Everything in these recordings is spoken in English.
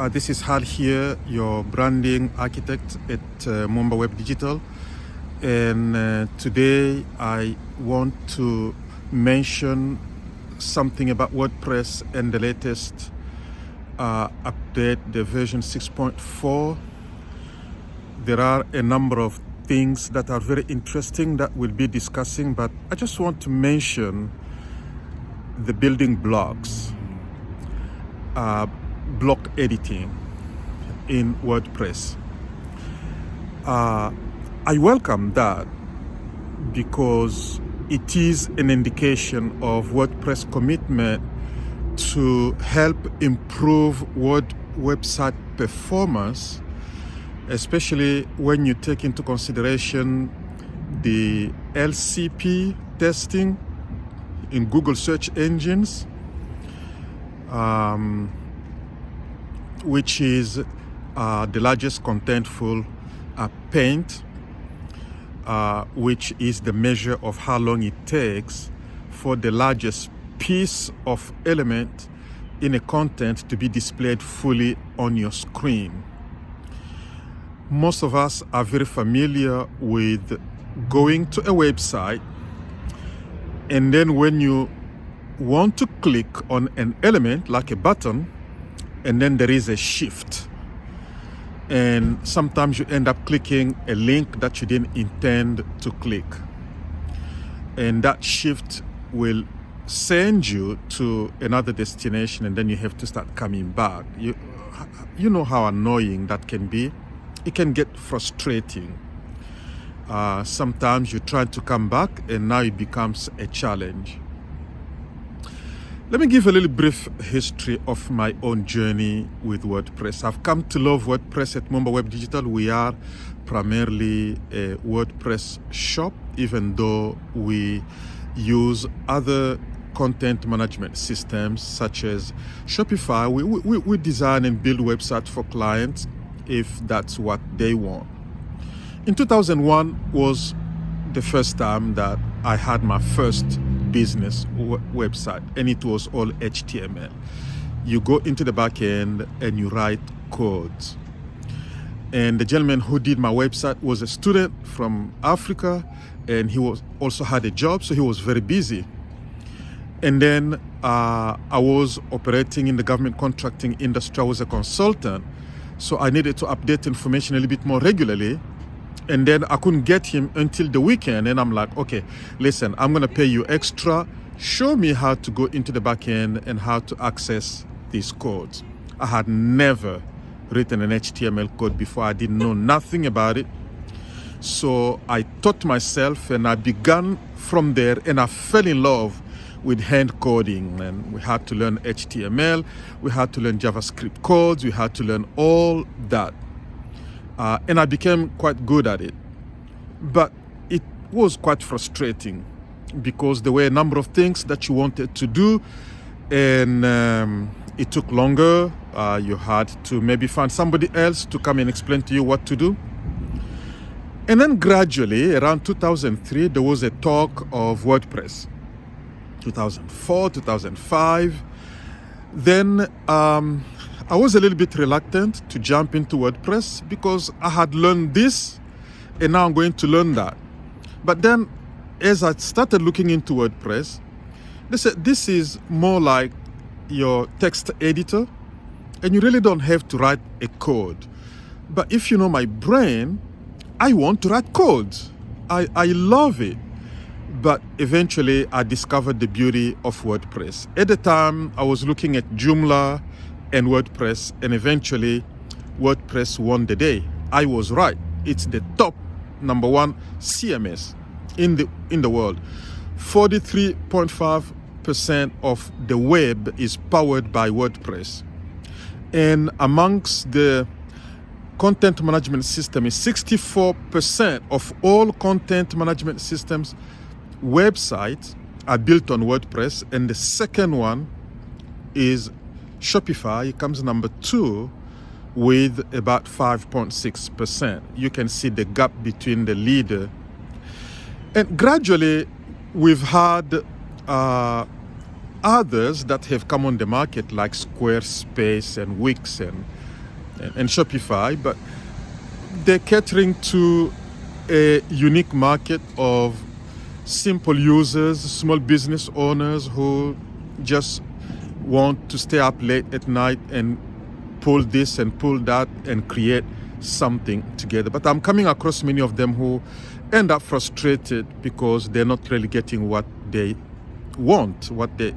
This is Hal here, your branding architect at Muumba Web Digital. And today I want to mention something about WordPress and the latest update, the version 6.4. There are a number of things that are very interesting that we'll be discussing, but I just want to mention the building blocks. Block editing in WordPress. I welcome that because it is an indication of WordPress commitment to help improve website performance, especially when you take into consideration the LCP testing in Google search engines, which is the largest contentful paint, which is the measure of how long it takes for the largest piece of element in a content to be displayed fully on your screen. Most of us are very familiar with going to a website, and then when you want to click on an element like a button, and then there is a shift, and sometimes you end up clicking a link that you didn't intend to click, and that shift will send you to another destination, and then you have to start coming back. You know how annoying that can be. It can get frustrating. Sometimes you try to come back and now it becomes a challenge. Let me give a little brief history of my own journey with WordPress. I've come to love WordPress at Muumba Web Digital. We are primarily a WordPress shop, even though we use other content management systems such as Shopify. We design and build websites for clients if that's what they want. In 2001 was the first time that I had my first business website, and it was all HTML. You go into the back end and you write codes. And the gentleman who did my website was a student from Africa, and he also had a job, so he was very busy. And then I was operating in the government contracting industry. I was a consultant, so I needed to update information a little bit more regularly. And then I couldn't get him until the weekend. And I'm like, okay, listen, I'm going to pay you extra. Show me how to go into the back end and how to access these codes. I had never written an HTML code before. I didn't know nothing about it. So I taught myself, and I began from there, and I fell in love with hand coding. And we had to learn HTML. We had to learn JavaScript codes. We had to learn all that. And I became quite good at it. But it was quite frustrating because there were a number of things that you wanted to do, and it took longer. You had to maybe find somebody else to come and explain to you what to do. And then gradually, around 2003, there was a talk of WordPress. 2004, 2005. Then I was a little bit reluctant to jump into WordPress because I had learned this and now I'm going to learn that. But then as I started looking into WordPress, they said this is more like your text editor, and you really don't have to write a code. But if you know my brain, I want to write codes. I love it. But eventually I discovered the beauty of WordPress. At the time, I was looking at Joomla and WordPress, and eventually WordPress won the day. I was right. It's the top #1 CMS in the world. 43.5% of the web is powered by WordPress. And amongst the content management system is 64% of all content management systems websites are built on WordPress, and the second one is Shopify. It comes #2 with about 5.6%. You can see the gap between the leader. And gradually, we've had others that have come on the market like Squarespace and Wix and Shopify, but they're catering to a unique market of simple users, small business owners who just want to stay up late at night and pull this and pull that and create something together. But I'm coming across many of them who end up frustrated because they're not really getting what they want, what they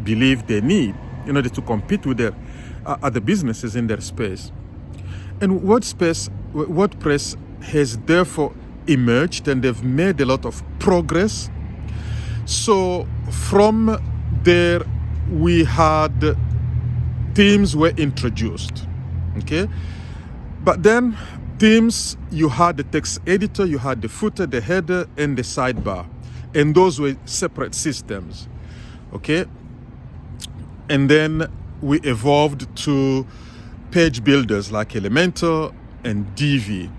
believe they need in order to compete with their other businesses in their space. And WordPress has therefore emerged, and they've made a lot of progress. So from there, we had themes were introduced, okay? But then themes, you had the text editor, you had the footer, the header, and the sidebar. And those were separate systems, okay? And then we evolved to page builders like Elementor and Divi.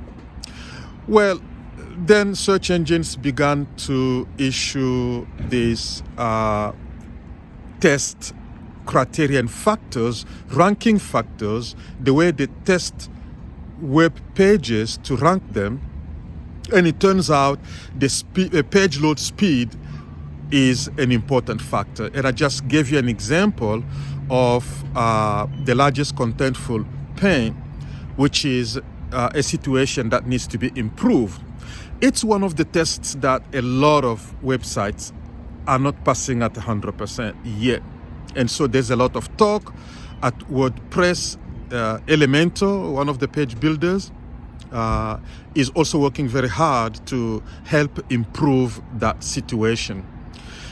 Well, then search engines began to issue these test criterion factors, ranking factors, the way they test web pages to rank them. And it turns out the page load speed is an important factor. And I just gave you an example of the largest contentful pane, which is a situation that needs to be improved. It's one of the tests that a lot of websites are not passing at 100% yet. And so there's a lot of talk at WordPress. Elementor, one of the page builders, is also working very hard to help improve that situation.